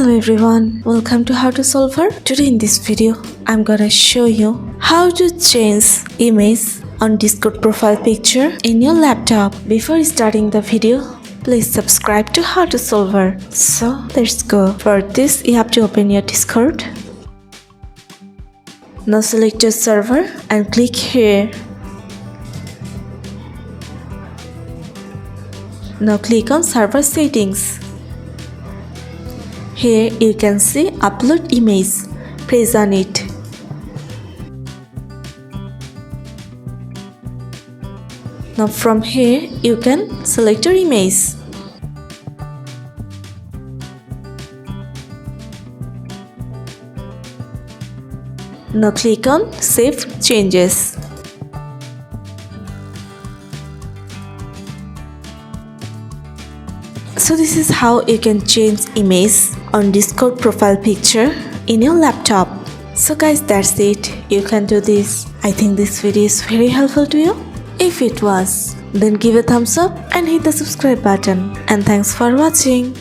Hello everyone, welcome to How to Solver. Today in this video, I'm gonna show you how to change image on Discord profile picture in your laptop. Before starting the video, please subscribe to How to Solver. So let's go. For this, you have to open your Discord. Now select your server and click here. Now click on server settings. Here you can see upload image. Press on it. Now from here you can select your image. Now click on Save Changes. So this is how you can change image on Discord profile picture in your laptop. So guys, that's it. You can do this. I think this video is very helpful to you. If it was, then give a thumbs up and hit the subscribe button. And thanks for watching.